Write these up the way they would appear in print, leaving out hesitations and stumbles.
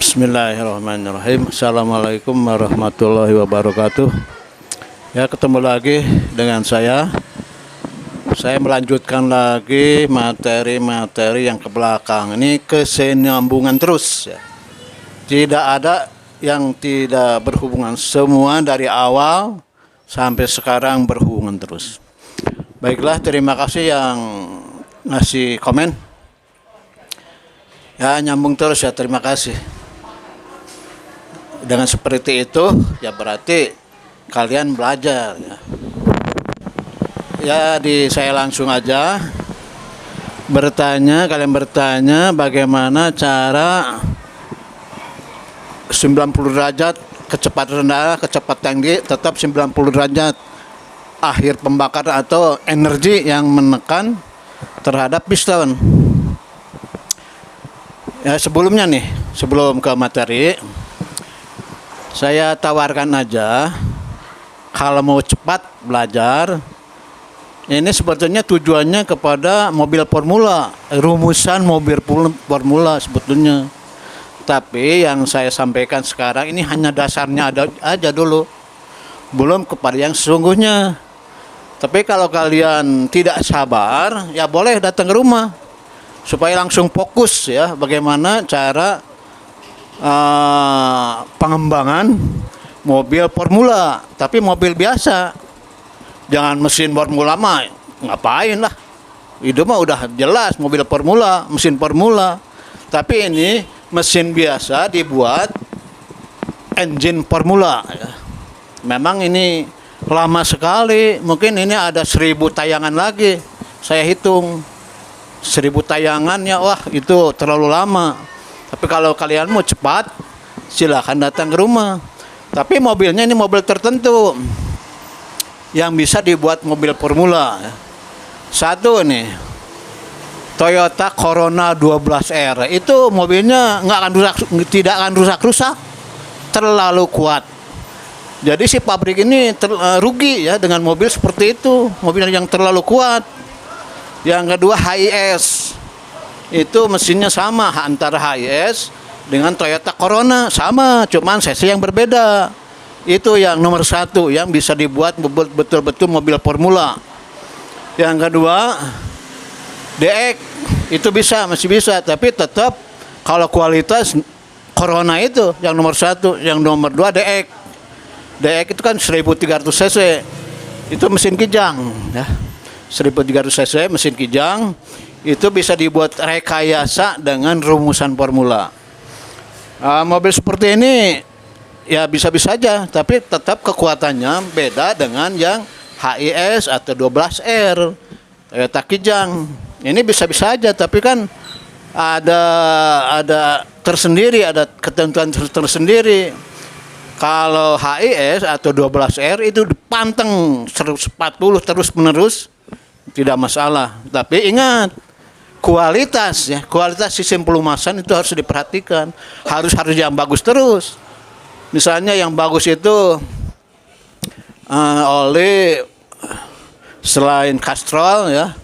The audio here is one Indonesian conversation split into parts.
Bismillahirrahmanirrahim. Assalamualaikum warahmatullahi wabarakatuh. Ya, ketemu lagi dengan saya. Saya melanjutkan lagi materi-materi yang ke belakang. Ini kesinambungan terus ya. Tidak ada yang tidak berhubungan. Semua dari awal sampai sekarang berhubungan terus. Baiklah, terima kasih yang ngasih komen. Ya, nyambung terus ya, terima kasih. Dengan seperti itu ya berarti kalian belajar ya. Saya langsung aja kalian bertanya bagaimana cara 90 derajat kecepatan rendah, kecepatan tinggi tetap 90 derajat akhir pembakaran atau energi yang menekan terhadap piston. Ya, sebelum ke materi, saya tawarkan aja, kalau mau cepat belajar, ini sebetulnya tujuannya kepada mobil formula, rumusan mobil formula sebetulnya. Tapi yang saya sampaikan sekarang ini hanya dasarnya ada aja dulu, belum kepada yang sesungguhnya. Tapi kalau kalian tidak sabar, ya boleh datang ke rumah, supaya langsung fokus ya, bagaimana cara pengembangan mobil formula, tapi mobil biasa, jangan mesin formula mah ngapain lah, itu mah udah jelas mobil formula, mesin formula. Tapi ini mesin biasa dibuat engine formula ya. Memang ini lama sekali, mungkin ini ada 1000 tayangan lagi, saya hitung 1000 tayangannya, wah itu terlalu lama. Tapi kalau kalian mau cepat, silakan datang ke rumah. Tapi mobilnya ini mobil tertentu yang bisa dibuat mobil formula. Satu nih, Toyota Corona 12R. Itu mobilnya tidak akan rusak-rusak, terlalu kuat. Jadi si pabrik ini rugi ya dengan mobil seperti itu, mobil yang terlalu kuat. Yang kedua HIS. Itu mesinnya sama antara HIS dengan Toyota Corona, sama, cuman cc yang berbeda. Itu yang nomor 1 yang bisa dibuat betul-betul mobil formula. Yang kedua DX, itu masih bisa, tapi tetap kalau kualitas Corona itu yang nomor 1, yang nomor 2 DX. DX itu kan 1300 cc, itu mesin kijang ya. 1300 cc mesin kijang, itu bisa dibuat rekayasa dengan rumusan formula. Mobil seperti ini ya bisa-bisa aja, tapi tetap kekuatannya beda dengan yang HIS atau 12R Toyota Kijang. Ini bisa-bisa aja, tapi kan ada tersendiri, ada ketentuan tersendiri. Kalau HIS atau 12R itu dipanteng 140 terus-menerus, tidak masalah. Tapi ingat, kualitas sistem pelumasan itu harus diperhatikan, harus yang bagus terus. Misalnya yang bagus itu oli selain Castrol ya,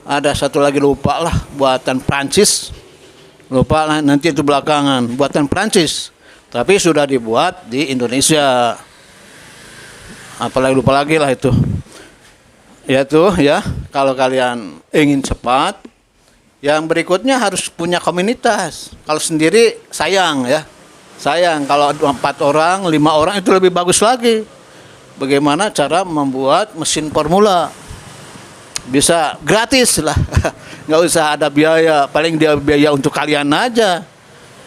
ada satu lagi lupa lah, buatan Prancis, lupa lah, nanti itu belakangan, buatan Prancis, tapi sudah dibuat di Indonesia. Apalagi lupa lagi lah itu. Ya tuh ya, kalau kalian ingin cepat, yang berikutnya harus punya komunitas. Kalau sendiri sayang ya. Sayang kalau 4 orang, 5 orang itu lebih bagus lagi. Bagaimana cara membuat mesin formula? Bisa gratis lah. Nggak usah ada biaya, paling dia biaya untuk kalian aja.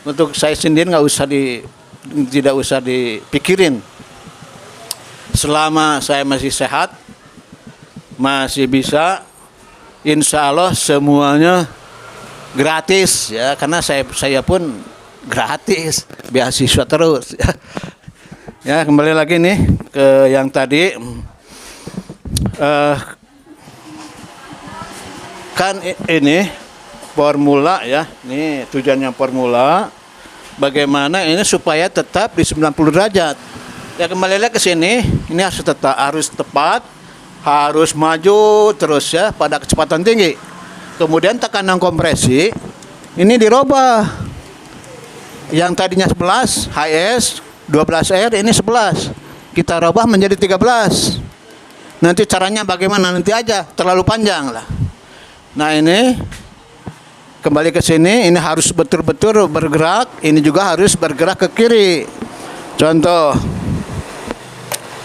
Untuk saya sendiri tidak usah dipikirin. Selama saya masih sehat, masih bisa, insya Allah semuanya gratis ya, karena saya pun gratis, beasiswa terus ya. Kembali lagi nih ke yang tadi, kan ini formula ya, ini tujuannya formula, bagaimana ini supaya tetap di 90 derajat ya. Kembali lagi ke sini, ini harus tepat, harus maju terus ya pada kecepatan tinggi. Kemudian tekanan kompresi ini dirubah. Yang tadinya 11 HS 12R, ini 11. Kita rubah menjadi 13. Nanti caranya bagaimana nanti aja, terlalu panjang lah. Nah, ini kembali ke sini, ini harus betul-betul bergerak, ini juga harus bergerak ke kiri. Contoh.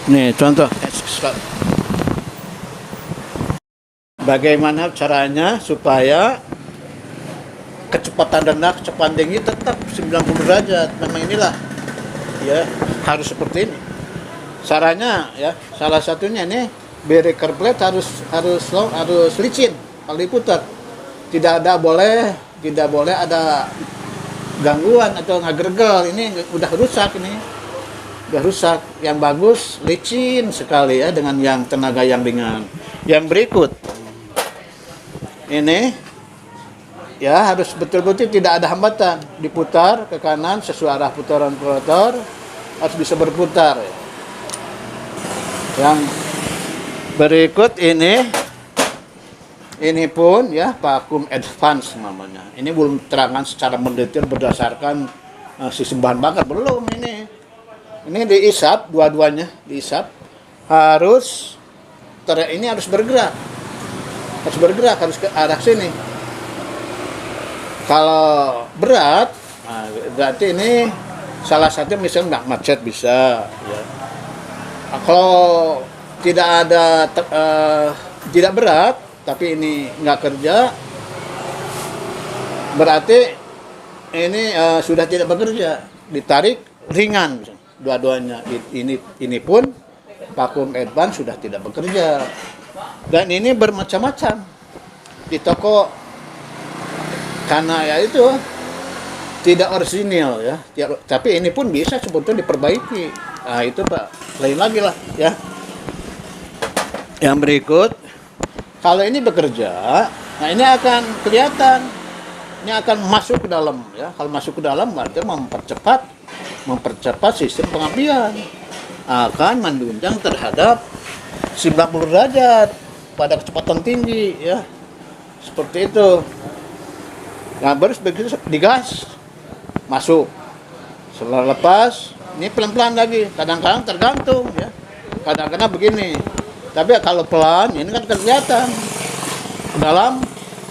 Nih, contoh. Bagaimana caranya supaya kecepatan rendah, kecepatan tinggi tetap 90 derajat. Memang inilah ya, harus seperti ini. Caranya ya, salah satunya ini breaker plate harus licin kalau diputar. Tidak boleh ada gangguan atau ngagergel. Ini udah rusak ini. Udah rusak. Yang bagus licin sekali ya, dengan yang tenaga yang ringan. Yang berikut ini ya, harus betul-betul tidak ada hambatan. Diputar ke kanan sesuai arah putaran rotor, harus bisa berputar ya. Yang berikut ini pun ya vacuum advance namanya. Ini belum terangkan secara mendetail berdasarkan sistem bahan bakar, belum ini. Ini diisap, dua-duanya diisap. Ini harus bergerak. Harus ke arah sini. Kalau berat, berarti ini salah satu misalnya nggak macet bisa. Ya. Kalau tidak berat, tapi ini nggak kerja, berarti ini sudah tidak bekerja. Ditarik ringan, dua-duanya. Ini pun vacuum advance sudah tidak bekerja. Dan ini bermacam-macam di toko, karena ya itu tidak orisinil ya. Tapi ini pun bisa sebetulnya diperbaiki. Nah itu Pak, lain lagi lah ya. Yang berikut, kalau ini bekerja, nah ini akan kelihatan, ini akan masuk ke dalam ya. Kalau masuk ke dalam berarti mempercepat sistem pengapian, akan menunjang terhadap 90 derajat pada kecepatan tinggi ya. Seperti itu. Nah, baru begitu digas, masuk. Setelah lepas, ini pelan-pelan lagi. Kadang-kadang tergantung ya. Kadang-kadang begini. Tapi kalau pelan, ini kan kelihatan ke dalam,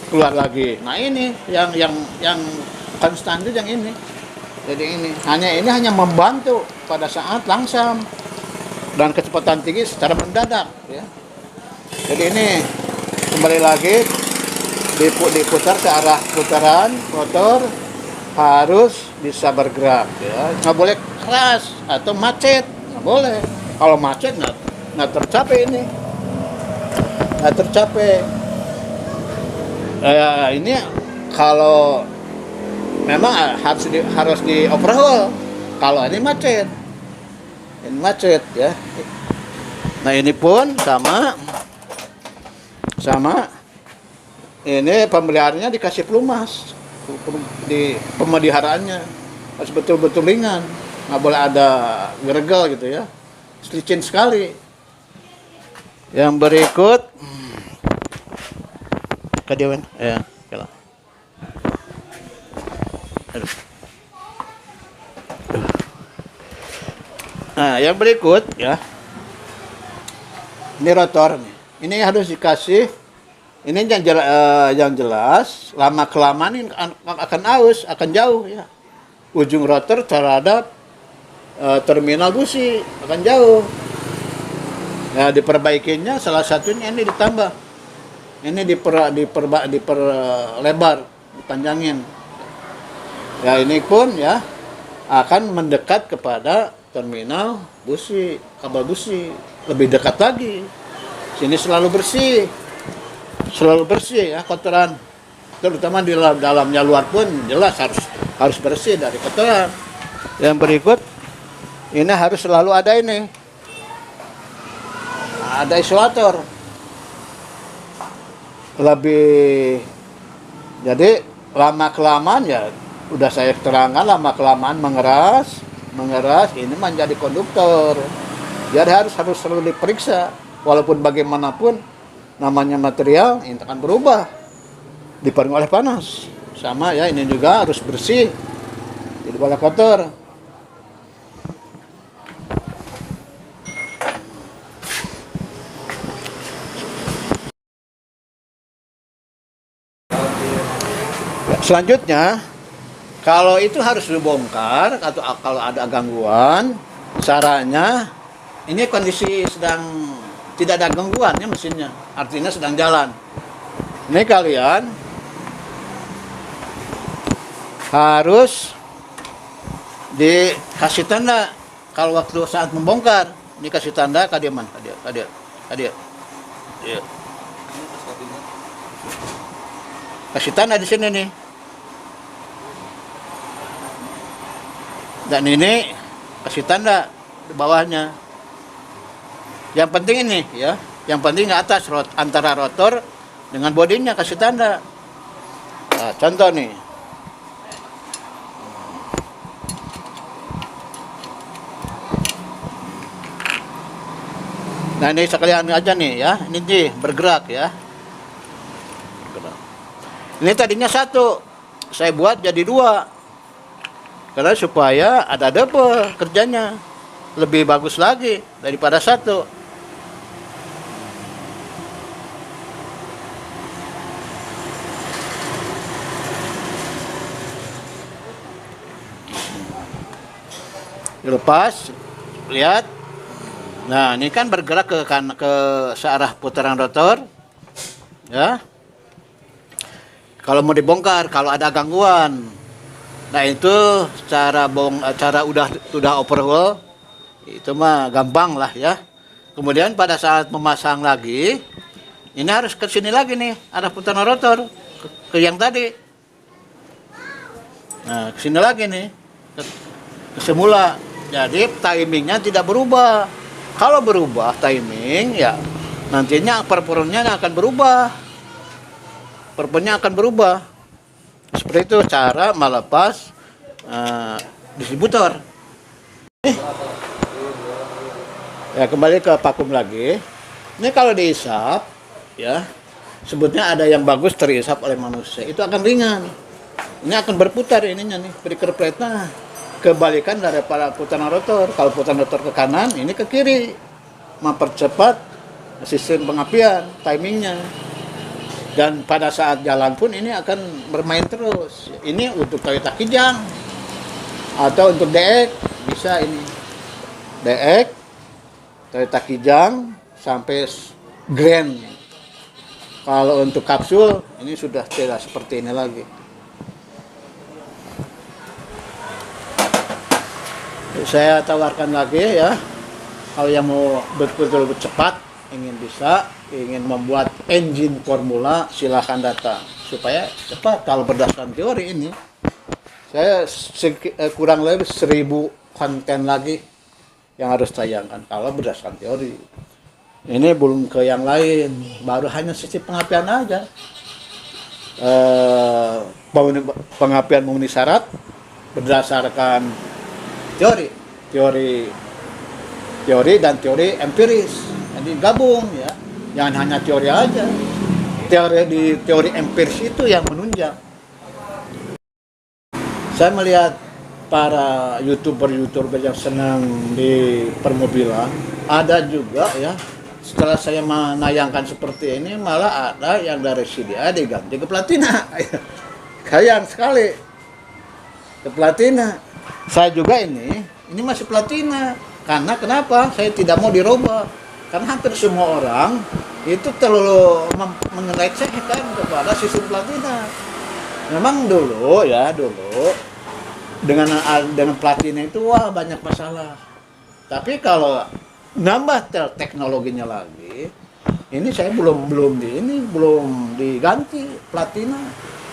keluar lagi. Nah ini yang konstan itu yang ini. Jadi ini hanya membantu pada saat langsam dan kecepatan tinggi secara mendadak ya. Jadi ini kembali lagi diputar ke arah putaran motor, harus bisa bergerak ya. Nggak boleh keras atau macet, nggak boleh. Kalau macet nggak tercapai ini, nggak tercapai. Ini kalau memang harus di overhaul. Kalau ini macet ya. Nah ini pun sama ini pemeliharaannya dikasih pelumas di pemeliharaannya, harus betul-betul ringan, nggak boleh ada gergel gitu ya, licin sekali. Yang berikut kadiawan ya kalau nah yang berikut ya, ini rotor nih. Ini harus dikasih, ini yang jelas, lama kelamaan ini akan aus, akan jauh ya. Ujung rotor terhadap terminal busi akan jauh. Ya, diperbaikinya salah satunya ini ditambah. Ini diperlebar, dipanjangin. Ya ini pun ya akan mendekat kepada terminal busi, kabel busi, lebih dekat lagi. Sini selalu bersih ya kotoran, terutama di dalamnya, luar pun jelas harus bersih dari kotoran. Yang berikut ini harus selalu ada isolator, lebih jadi lama kelamaan ya udah saya terangkan, lama kelamaan mengeras ini menjadi konduktor. Jadi harus selalu diperiksa. Walaupun bagaimanapun namanya material ini akan berubah, dipengaruhi oleh panas. Sama ya, ini juga harus bersih. jadi bola kotor. Selanjutnya, kalau itu harus dibongkar atau kalau ada gangguan, caranya ini kondisi sedang tidak ada gangguan ya mesinnya, artinya sedang jalan. Ini kalian harus dikasih tanda kalau waktu saat membongkar. Ini kasih tanda kadiaman, hadir. Ya. Kasih tanda di sini nih. Dan ini kasih tanda di bawahnya. Yang penting ini ya, yang penting di atas antara rotor dengan bodinya kasih tanda. Nah, contoh nih. Nah ini sekalian aja nih ya, ini nih bergerak ya. Bergerak. Ini tadinya satu, saya buat jadi dua. Karena supaya ada double kerjanya, lebih bagus lagi daripada satu. Dilepas, lihat. Nah ini kan bergerak ke searah putaran rotor, ya. Kalau mau dibongkar, kalau ada gangguan. Nah itu cara udah overhaul itu mah gampang lah ya. Kemudian pada saat memasang lagi, ini harus ke sini lagi nih, arah putaran rotor ke yang tadi. Nah ke sini lagi nih, ke semula. Jadi timingnya tidak berubah. Kalau berubah timing ya nantinya performanya akan berubah. Performanya akan berubah. Seperti itu cara melepas distributor. Ya kembali ke vakum lagi. Ini kalau diisap, ya sebutnya ada yang bagus terisap oleh manusia, itu akan ringan. Ini akan berputar ininya nih, breaker plate-nya kebalikan daripada putaran rotor. Kalau putaran rotor ke kanan, ini ke kiri, mempercepat sistem pengapian, timingnya. Dan pada saat jalan pun ini akan bermain terus. Ini untuk Toyota Kijang atau untuk DX bisa ini. DX, Toyota Kijang sampai Grand. Kalau untuk kapsul ini sudah tidak seperti ini lagi. Saya tawarkan lagi ya. Kalau yang mau betul-betul cepat, ingin membuat engine formula, silahkan datang supaya cepat. Kalau berdasarkan teori ini saya kurang lebih 1000 konten lagi yang harus tayangkan kalau berdasarkan teori. Ini belum ke yang lain, baru hanya sisi pengapian aja. Pengapian memenuhi syarat berdasarkan teori dan teori empiris. Jadi gabung ya, jangan hanya teori aja. Teori empiris itu yang menunjang. Saya melihat para youtuber yang senang di permobilan, ada juga ya. Setelah saya menayangkan seperti ini, malah ada yang dari CDA diganti ke platina. Sayang sekali ke platina. Saya juga ini masih platina. Karena kenapa? Saya tidak mau dirubah. Karena hampir semua orang itu terlalu mengelecehkan kepada sistem platina. Memang dulu dengan platina itu wah banyak masalah. Tapi kalau nambah teknologinya lagi, ini saya belum diganti platina.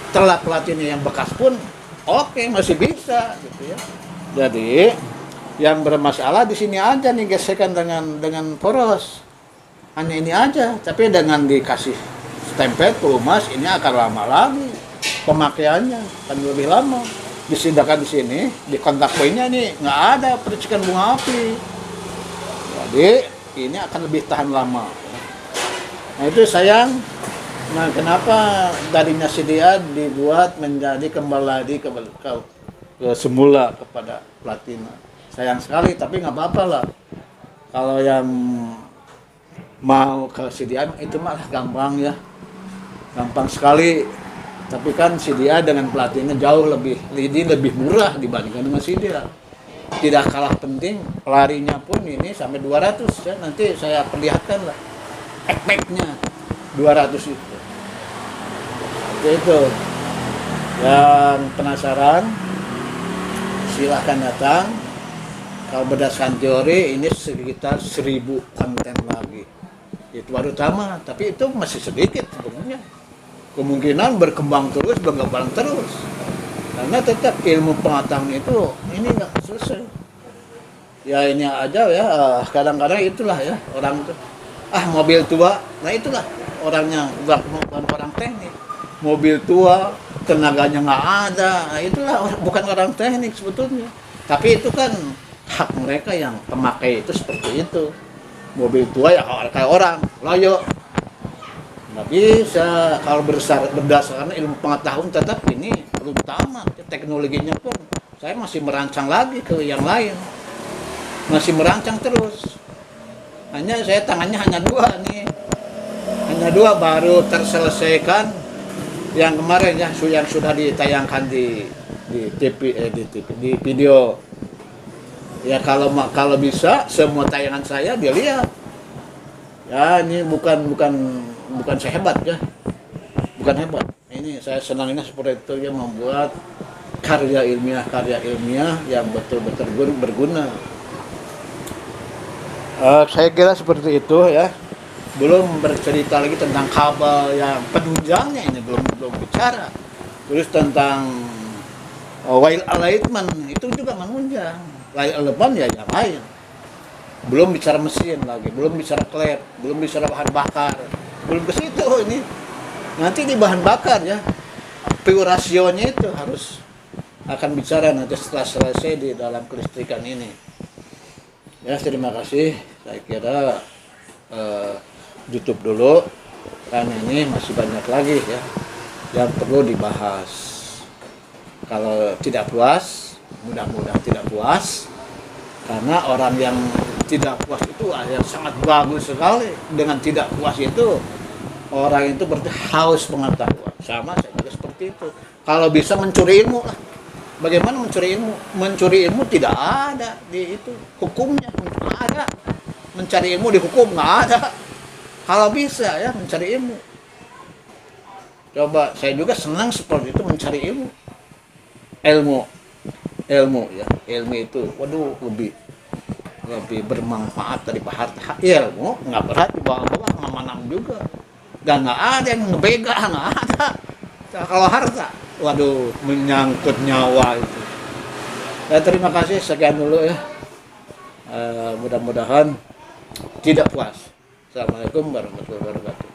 Setelah platina yang bekas pun oke, masih bisa gitu ya. Jadi yang bermasalah di sini aja nih gesekan dengan poros. Hanya ini aja, tapi dengan dikasih stempel pelumas ini akan lama lagi pemakaiannya, akan lebih lama. Disidangkan di sini, di kontak poinnya nih nggak ada percikan bunga api. Jadi ini akan lebih tahan lama. Nah itu sayang. Nah kenapa darinya CDA dibuat menjadi kembali lagi ke ke semula kepada platina. Sayang sekali, tapi nggak apa-apa lah. Kalau yang mau ke CDI itu malah gampang ya, gampang sekali. Tapi kan CDI dengan platina jauh lebih murah dibandingkan dengan CDI. Tidak kalah penting, larinya pun ini sampai 200 ya. Nanti saya perlihatkan lah efeknya 200 itu. Itu yang penasaran silahkan datang. Kalau berdasarkan teori ini sekitar 1000 konten lagi. Itu baru utama, tapi itu masih sedikit sebenarnya. Kemungkinan berkembang terus, karena tetap ilmu pengetahuan itu ini nggak selesai. Ya ini aja ya, kadang-kadang itulah ya orang itu, mobil tua, nah itulah orangnya bukan orang teknik. Mobil tua, tenaganya nggak ada, nah itulah bukan orang teknik sebetulnya. Tapi itu kan hak mereka yang pemakai itu seperti itu. Mobil tua ya kayak orang, loyo. Nggak bisa, kalau berdasarkan ilmu pengetahuan tetap ini belum tamat. Teknologinya pun saya masih merancang lagi ke yang lain. Masih merancang terus. Hanya saya tangannya hanya 2 nih. Hanya 2 baru terselesaikan yang kemarin ya, yang sudah ditayangkan di video. Ya kalau bisa semua tayangan saya dilihat. Ya ini bukan saya hebat ya, bukan hebat. Ini saya senangnya seperti itu ya, membuat karya ilmiah yang betul-betul berguna. Saya kira seperti itu ya. Belum bercerita lagi tentang kabel yang penunjangnya, ini belum bicara. Terus tentang wire alignment itu juga menunjang. Wire alignment ya yang lain. Belum bicara mesin lagi, belum bicara klep, belum bicara bahan bakar, belum ke situ ini. Nanti di bahan bakar ya, PU rasionya itu harus akan bicara nanti setelah selesai di dalam kelistrikan ini. Ya terima kasih, saya kira tutup dulu, karena ini masih banyak lagi ya yang perlu dibahas. Kalau tidak puas, mudah-mudahan tidak puas, karena orang yang tidak puas itu yang sangat bagus sekali. Dengan tidak puas itu orang itu berarti haus pengetahuan. Sama saya juga seperti itu. Kalau bisa mencuri ilmu lah. Bagaimana mencuri ilmu? Mencuri ilmu tidak ada di itu hukumnya, nggak ada. Mencari ilmu di hukum nggak ada. Kalau bisa ya mencari ilmu. Coba saya juga senang seperti itu mencari ilmu. Ilmu ya, ilmu itu waduh lebih bermanfaat daripada harta. Ilmu nggak berat dibawa-bawa kemana-mana juga, dan nggak ada yang ngebega, nggak ada. Kalau harta, waduh menyangkut nyawa itu. Ya, terima kasih, sekian dulu ya. Mudah-mudahan tidak puas. Assalamualaikum warahmatullahi wabarakatuh.